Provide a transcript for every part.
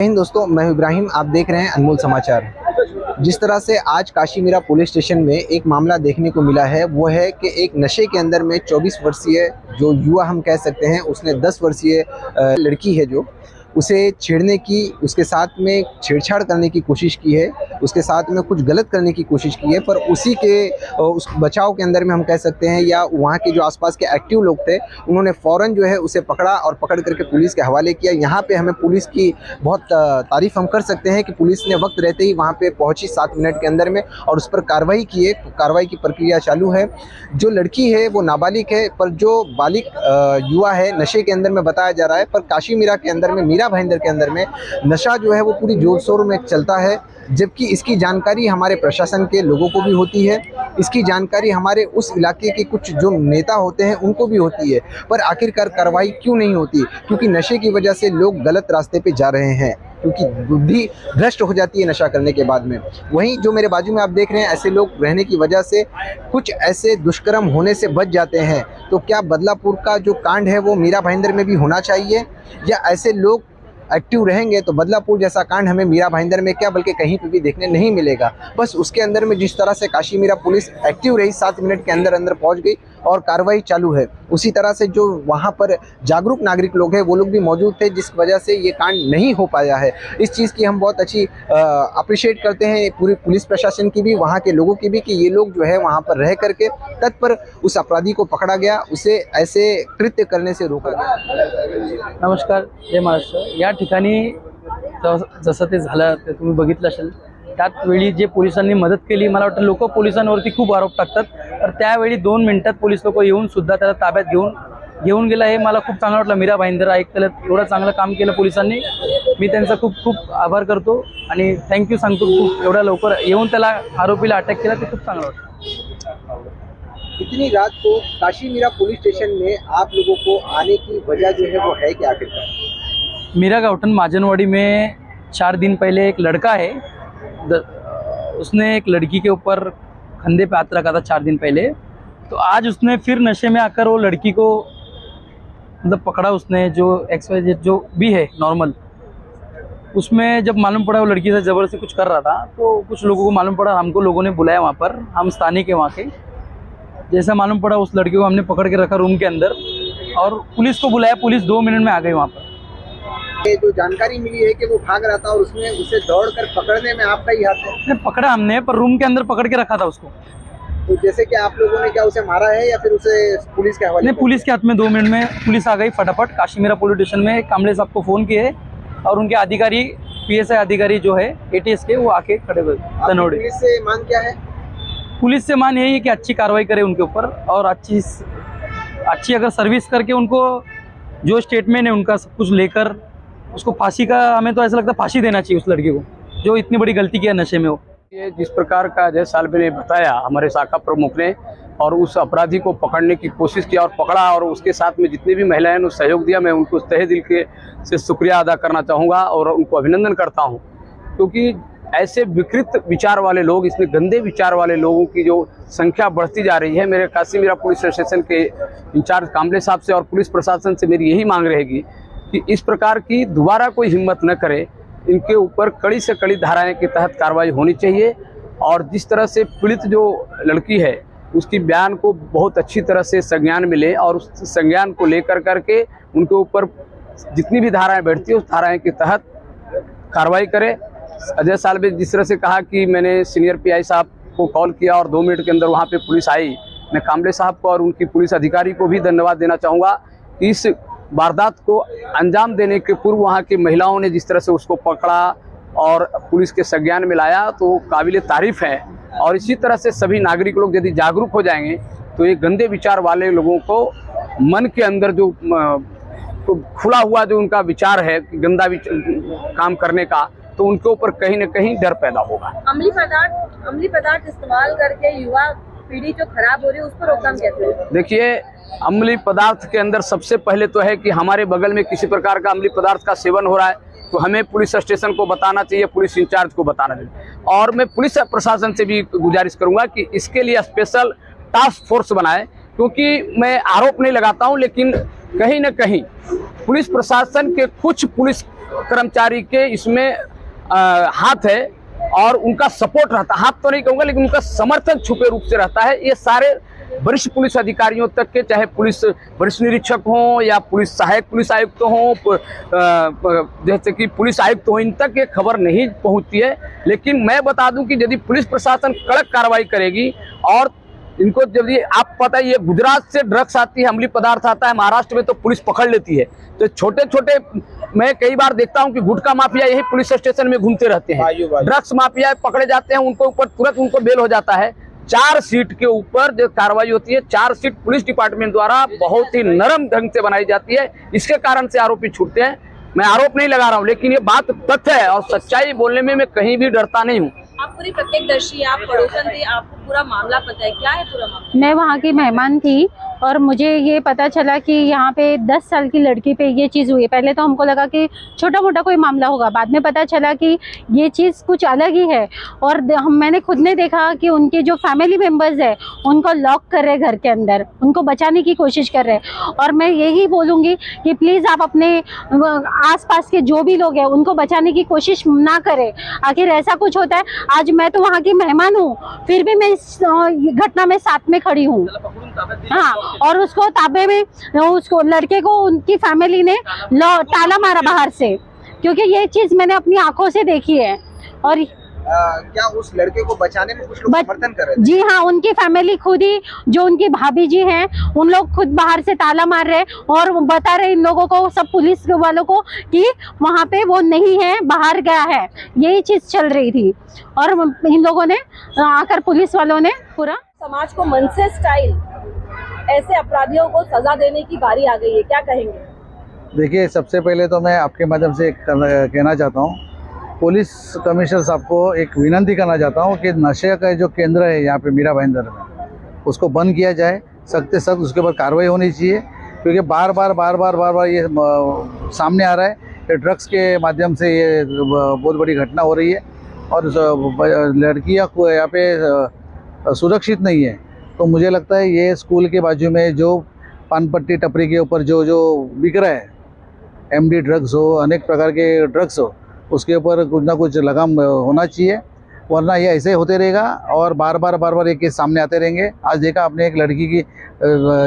हिंद दोस्तों, मैं इब्राहिम। आप देख रहे हैं अनमोल समाचार। जिस तरह से आज काशीमीरा पुलिस स्टेशन में एक मामला देखने को मिला है वो है कि एक नशे के अंदर में 24 वर्षीय जो युवा हम कह सकते हैं, उसने 10 वर्षीय लड़की है जो उसे छेड़ने की, उसके साथ में छेड़छाड़ करने की कोशिश की है, उसके साथ में कुछ गलत करने की कोशिश की है। पर उसी के उस बचाव के अंदर में हम कह सकते हैं, या वहाँ के जो आसपास के एक्टिव लोग थे उन्होंने फ़ौरन जो है उसे पकड़ा और पकड़ करके पुलिस के हवाले किया। यहाँ पे हमें पुलिस की बहुत तारीफ़ हम कर सकते हैं कि पुलिस ने वक्त रहते ही वहाँ पे पहुँची 7 मिनट के अंदर में और उस पर कार्रवाई की है। कार्रवाई की प्रक्रिया चालू है। जो लड़की है वो नाबालिग है, पर जो बालिग युवा है नशे के अंदर में बताया जा रहा है। पर काशीमीरा के अंदर में, मीरा भाईंदर के अंदर में नशा जो है वो पूरी जोर शोर में चलता है, जबकि इसकी जानकारी हमारे प्रशासन के लोगों को भी होती है, इसकी जानकारी हमारे उस इलाके के कुछ जो नेता होते हैं उनको भी होती है। पर आखिरकार कार्रवाई क्यों नहीं होती? क्योंकि नशे की वजह से लोग गलत रास्ते पे जा रहे हैं, क्योंकि बुद्धि भ्रष्ट हो जाती है नशा करने के बाद में। वहीं जो मेरे बाजू में आप देख रहे हैं, ऐसे लोग रहने की वजह से कुछ ऐसे दुष्कर्म होने से बच जाते हैं। तो क्या बदलापुर का जो कांड है वो मीरा भाईंदर में भी होना चाहिए, या ऐसे लोग एक्टिव रहेंगे तो बदलापुर जैसा कांड हमें मीरा भाईंदर में क्या बल्कि कहीं पे भी देखने नहीं मिलेगा? बस उसके अंदर में जिस तरह से काशीमीरा पुलिस एक्टिव रही, 7 मिनट के अंदर अंदर पहुंच गई और कार्रवाई चालू है, उसी तरह से जो वहां पर जागरूक नागरिक लोग हैं वो लोग भी मौजूद थे, जिस वजह से ये कांड नहीं हो पाया है। इस चीज़ की हम बहुत अच्छी अप्रिशिएट करते हैं पूरी पुलिस प्रशासन की भी, वहाँ के लोगों की भी, कि ये लोग जो है वहाँ पर रह करके तत्पर उस अपराधी को पकड़ा गया, उसे ऐसे कृत्य करने से रोका गया। नमस्कार, जय महाराष्ट्र। या ठिकाणी जसं ते झालं ते तुम्ही बघितलं असेल, त्यावेळी जे पोलिसांनी मदत केली, मला वाटतं लोक पोलिसांवरती खूप आरोप टाकतात, तर त्यावेळी 2 मिनिटात पोलीस लोक येऊन सुद्धा त्याला ताब्यात घेऊन गेला। हे मला खूप चांगलं वाटलं। मीरा भाईंदर ऐकलं एवढं चांगलं काम केलं पोलिसांनी, मी त्यांचा खूप खूप आभार करतो आणि थँक्यू सांगतो। खूप एवढ्या लवकर येऊन त्याला आरोपीला अटक केला ते खूप चांगलं वाटतं। इतनी रात को काशीमीरा पुलिस स्टेशन में आप लोगों को आने की वजह जो है वो है क्या आखिरकार? मीरा गाउटन माजनवाड़ी में 4 दिन पहले एक लड़का है, उसने एक लड़की के ऊपर कंधे पे हाथ रखा था 4 दिन पहले। तो आज उसने फिर नशे में आकर वो लड़की को मतलब पकड़ा उसने, जो XYZ जो भी है नॉर्मल, उसमें जब मालूम पड़ा वो लड़की से ज़बरदस्ती कुछ कर रहा था, तो कुछ लोगों को मालूम पड़ा, हमको लोगों ने बुलाया वहाँ पर, हम स्थानीय के वहाँ के। जैसा मालूम पड़ा उस लड़की को हमने पकड़ के रखा रूम के अंदर और पुलिस को बुलाया। पुलिस 2 मिनट में आ गई वहाँ पर। ये जो जानकारी मिली है कि वो भाग रहा था और उसमें उसे दौड़कर पकड़ने में आपका ही हाथ है? पकड़ा हमने, पर रूम के अंदर पकड़ के रखा था उसको। तो जैसे कि आप लोगों ने क्या उसे मारा है या फिर उसे पुलिस के हवाले? नहीं, पुलिस के हाथ में 2 मिनट में पुलिस आ गई फटाफट। काशीमीरा पुलिस स्टेशन में कामले साहब को फ़ोन किए और उनके अधिकारी, PSI अधिकारी जो है ATS के, वो आके खड़े हुए तनोड़े। पुलिस से मांग क्या है? पुलिस से मान यही है कि अच्छी कार्रवाई करे उनके ऊपर, और अच्छी अगर सर्विस करके उनको जो स्टेटमेंट है उनका सब कुछ लेकर उसको फांसी का, हमें तो ऐसा लगता है फांसी देना चाहिए उस लड़के को जो इतनी बड़ी गलती किया नशे में। वो ये जिस प्रकार का जय सालवे ने बताया, हमारे शाखा प्रमुख ने, और उस अपराधी को पकड़ने की कोशिश किया और पकड़ा, और उसके साथ में जितने भी महिलाएं ने सहयोग दिया, मैं उनको तहे दिल के से शुक्रिया अदा करना चाहूँगा और उनको अभिनंदन करता हूँ। क्योंकि ऐसे विकृत विचार वाले लोग, इसमें गंदे विचार वाले लोगों की जो संख्या बढ़ती जा रही है, मेरे काशीमीरा पुलिस स्टेशन के इंचार्ज कामले साहब से और पुलिस प्रशासन से मेरी यही मांग रहेगी कि इस प्रकार की दोबारा कोई हिम्मत न करे। इनके ऊपर कड़ी से कड़ी धाराएं के तहत कार्रवाई होनी चाहिए। और जिस तरह से पीड़ित जो लड़की है उसकी बयान को बहुत अच्छी तरह से संज्ञान मिले और उस संज्ञान को लेकर करके उनके ऊपर जितनी भी धाराएं बैठती है उस धाराएं के तहत कार्रवाई करे। अजय सालवे जिस तरह से कहा कि मैंने सीनियर PI साहब को कॉल किया और 2 मिनट के अंदर वहाँ पे पुलिस आई, मैं कामले साहब को और उनकी पुलिस अधिकारी को भी धन्यवाद देना चाहूँगा। इस वारदात को अंजाम देने के पूर्व वहाँ की महिलाओं ने जिस तरह से उसको पकड़ा और पुलिस के संज्ञान में लाया, तो काबिल तारीफ़ है। और इसी तरह से सभी नागरिक लोग यदि जागरूक हो जाएंगे तो ये गंदे विचार वाले लोगों को मन के अंदर जो खुला हुआ जो उनका विचार है गंदा काम करने का, तो उनके ऊपर कहीं न कहीं डर पैदा होगा। अम्लीय पदार्थ इस्तेमाल करके युवा पीढ़ी जो खराब हो रही है उस पर रोकथाम कैसे है? देखिए, अम्लीय पदार्थ के अंदर सबसे पहले तो है कि हमारे बगल में किसी प्रकार का अम्लीय पदार्थ का सेवन हो रहा है तो हमें पुलिस स्टेशन को बताना चाहिए, पुलिस इंचार्ज को बताना चाहिए। और मैं पुलिस प्रशासन से भी गुजारिश करूंगा कि इसके लिए स्पेशल टास्क फोर्स बनाए, क्योंकि मैं आरोप नहीं लगाता हूं, लेकिन कहीं न कहीं पुलिस प्रशासन के कुछ पुलिस कर्मचारी के इसमें हाथ है और उनका सपोर्ट रहता है, हाथ तो नहीं कहूँगा लेकिन उनका समर्थन छुपे रूप से रहता है। ये सारे वरिष्ठ पुलिस अधिकारियों तक के, चाहे पुलिस वरिष्ठ निरीक्षक हों या पुलिस सहायक पुलिस आयुक्त हों, जैसे कि पुलिस आयुक्त हो, इन तक ये खबर नहीं पहुंचती है। लेकिन मैं बता दूं कि यदि पुलिस प्रशासन कड़क कार्रवाई करेगी और इनको, जब ये आप पता है ये गुजरात से ड्रग्स आती है, अम्लीय पदार्थ आता है, महाराष्ट्र में तो पुलिस पकड़ लेती है। तो छोटे छोटे मैं कई बार देखता हूं कि गुटखा माफिया यही पुलिस स्टेशन में घूमते रहते हैं, ड्रग्स माफिया पकड़े जाते हैं, उनको ऊपर तुरंत उनको बेल हो जाता है। चार्जशीट के ऊपर जो कार्रवाई होती है, चार्जशीट पुलिस डिपार्टमेंट द्वारा बहुत ही नरम ढंग से बनाई जाती है, इसके कारण से आरोपी छूटते हैं। मैं आरोप नहीं लगा रहा हूं, लेकिन ये बात तथ्य है और सच्चाई बोलने में मैं कहीं भी डरता नहीं हूं। आप पूरी प्रत्यक्षदर्शी, आप पड़ोसन थे, आपको पूरा मामला पता है, क्या है पूरा मामला? मैं वहाँ की मेहमान थी और मुझे ये पता चला कि यहाँ पे 10 साल की लड़की पे ये चीज़ हुई है। पहले तो हमको लगा कि छोटा मोटा कोई मामला होगा, बाद में पता चला कि ये चीज़ कुछ अलग ही है। और मैंने खुद ने देखा कि उनके जो फैमिली मेम्बर्स है उनको लॉक कर रहे घर के अंदर, उनको बचाने की कोशिश कर रहे हैं। और मैं यही बोलूँगी कि प्लीज़ आप अपने आसपास के जो भी लोग हैं उनको बचाने की कोशिश ना करें। आखिर ऐसा कुछ होता है, आज मैं तो वहाँ की मेहमान हूँ, फिर भी मैं इस घटना में साथ में खड़ी हूँ। हाँ, और उसको ताबे में, उसको लड़के को उनकी फैमिली ने ताला मारा बाहर से, क्योंकि ये चीज मैंने अपनी आंखों से देखी है। और क्या उस लड़के को बचाने में कुछ लोग समर्थन कर रहे थे? जी हाँ, उनकी फैमिली खुद ही, जो उनकी भाभी जी हैं, उन लोग खुद बाहर से ताला मार रहे और बता रहे इन लोगों को, सब पुलिस वालों को, कि वहाँ पे वो नहीं है, बाहर गया है। यही चीज चल रही थी और इन लोगों ने आकर, पुलिस वालों ने पूरा समाज को मन से स्टाइल ऐसे अपराधियों को सजा देने की बारी आ गई है, क्या कहेंगे? देखिए, सबसे पहले तो मैं आपके माध्यम से कहना चाहता हूँ, पुलिस कमिश्नर साहब को एक विनती करना चाहता हूँ कि नशे का जो केंद्र है यहाँ पे मीरा भाईंदर में, उसको बंद किया जाए, सख्त से सख्त उसके ऊपर कार्रवाई होनी चाहिए। क्योंकि बार बार ये सामने आ रहा है कि ड्रग्स के माध्यम से ये बहुत बड़ी घटना हो रही है और लड़कियाँ को यहाँ पे सुरक्षित नहीं है। तो मुझे लगता है ये स्कूल के बाजू में जो पानपट्टी टपरी के ऊपर जो बिक रहा है, MD ड्रग्स हो, अनेक प्रकार के ड्रग्स हो, उसके ऊपर कुछ ना कुछ लगाम होना चाहिए, वरना ये ऐसे होते रहेगा और बार बार ये केस सामने आते रहेंगे। आज देखा आपने, एक लड़की की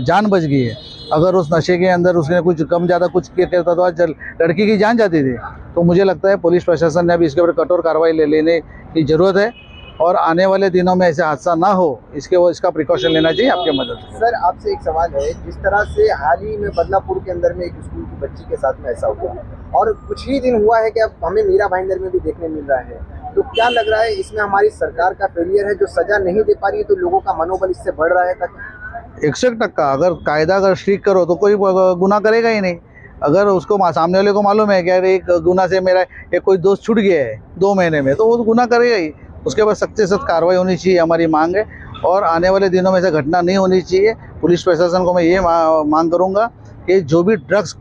जान बच गई है। अगर उस नशे के अंदर उसने कुछ कम ज़्यादा कुछ करता तो आज लड़की की जान जाती थी। तो मुझे लगता है पुलिस प्रशासन ने अभी इसके ऊपर कठोर कार्रवाई लेने की ज़रूरत है और आने वाले दिनों में ऐसे हादसा ना हो, इसका प्रिकॉशन लेना चाहिए आपके मदद से। सर, आपसे एक सवाल है, जिस तरह से हाल ही में बदलापुर के अंदर में एक स्कूल की बच्ची के साथ में ऐसा हुआ और कुछ ही दिन हुआ है कि अब हमें मीरा भाईंदर में भी देखने मिल रहा है, तो क्या लग रहा है इसमें हमारी सरकार का फेलियर है जो सजा नहीं दे पा रही है, तो लोगों का मनोबल इससे बढ़ रहा है? तक 100% अगर कायदा अगर स्ट्रिक्ट करो तो कोई गुनाह करेगा ही नहीं। अगर उसको सामने वाले को मालूम है कि यार एक गुनाह से मेरा एक कोई दोस्त छूट गया है 2 महीने में, तो वो गुनाह करेगा ही। उसके बाद सख्त से सख्त कार्रवाई होनी चाहिए, हमारी मांग है। और आने वाले दिनों में ऐसा घटना नहीं होनी चाहिए। पुलिस प्रशासन को मैं ये मांग करूँगा कि जो भी ड्रग्स,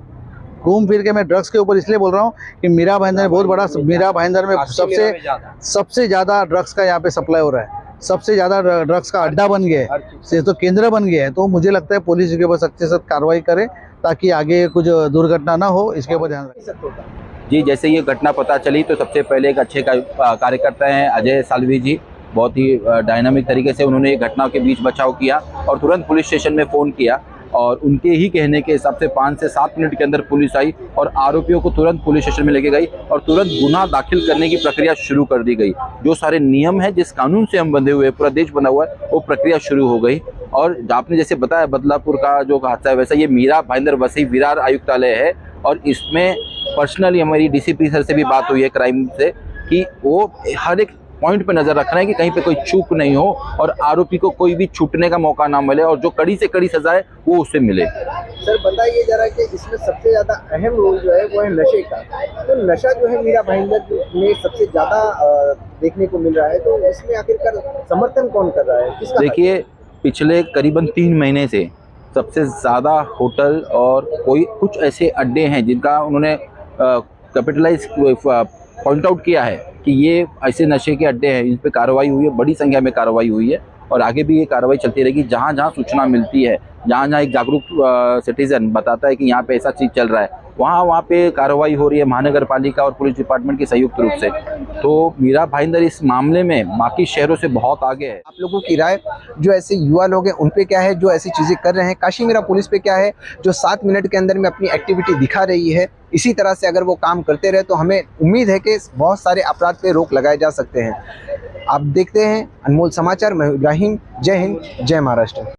घूम फिर के मैं ड्रग्स के ऊपर इसलिए बोल रहा हूँ कि मीरा भाईंदर में बहुत बड़ा, मीरा भाईंदर में सबसे ज़्यादा ड्रग्स का यहाँ पे सप्लाई हो रहा है, सबसे ज़्यादा ड्रग्स का अड्डा बन गया है, तो केंद्र बन गया है। तो मुझे लगता है पुलिस के ऊपर सख्त से सख्त कार्रवाई करे ताकि आगे कुछ दुर्घटना ना हो, इसके ऊपर ध्यान रखें। जी, जैसे ये घटना पता चली तो सबसे पहले एक अच्छे कार्यकर्ता हैं अजय सालवी जी, बहुत ही डायनामिक तरीके से उन्होंने एक घटना के बीच बचाव किया और तुरंत पुलिस स्टेशन में फ़ोन किया और उनके ही कहने के हिसाब से 5 से 7 मिनट के अंदर पुलिस आई और आरोपियों को तुरंत पुलिस स्टेशन में लेके गई और तुरंत गुनाह दाखिल करने की प्रक्रिया शुरू कर दी गई। जो सारे नियम है, जिस कानून से हम बंधे हुए हैं, पूरा देश बना हुआ है, वो प्रक्रिया शुरू हो गई। और आपने जैसे बताया बदलापुर का जो हादसा है, वैसा ये मीरा भाईंदर वसई विरार आयुक्तालय है और इसमें पर्सनली हमारी DCP सर से भी बात हुई है क्राइम से कि वो हर एक पॉइंट पे नजर रखना है कि कहीं पे कोई चूक नहीं हो और आरोपी को कोई भी छूटने का मौका ना मिले और जो कड़ी से कड़ी सजा है वो उससे मिले। सर, बताइए जरा कि इसमें सबसे ज्यादा अहम रोल जो है वो है नशे का। तो नशा जो है मीरा भाईंदर में सबसे ज्यादा देखने को मिल रहा है, तो इसमें आखिरकार समर्थन कौन कर रहा है, किसका? देखिए, पिछले करीबन 3 महीने से सबसे ज़्यादा होटल और कुछ ऐसे अड्डे हैं जिनका उन्होंने कैपिटलाइज पॉइंट आउट किया है कि ये ऐसे नशे के अड्डे हैं, इन पे कार्रवाई हुई है, बड़ी संख्या में कार्रवाई हुई है और आगे भी ये कार्रवाई चलती रहेगी। जहाँ जहाँ सूचना मिलती है, जहाँ जहाँ एक जागरूक सिटीजन बताता है कि यहाँ पे ऐसा चीज़ चल रहा है, वहाँ पे कार्रवाई हो रही है महानगर पालिका और पुलिस डिपार्टमेंट की संयुक्त रूप से। तो मीरा भाईंदर इस मामले में बाकी शहरों से बहुत आगे है। आप लोगों की राय, जो ऐसे युवा लोग हैं उन पे क्या है जो ऐसी चीज़ें कर रहे हैं, काशी मीरा पुलिस पे क्या है जो 7 मिनट के अंदर में अपनी एक्टिविटी दिखा रही है, इसी तरह से अगर वो काम करते रहे तो हमें उम्मीद है कि बहुत सारे अपराध पे रोक लगाए जा सकते हैं। आप देखते हैं अनमोल समाचार, मैं इब्राहिम। जय हिंद, जय महाराष्ट्र।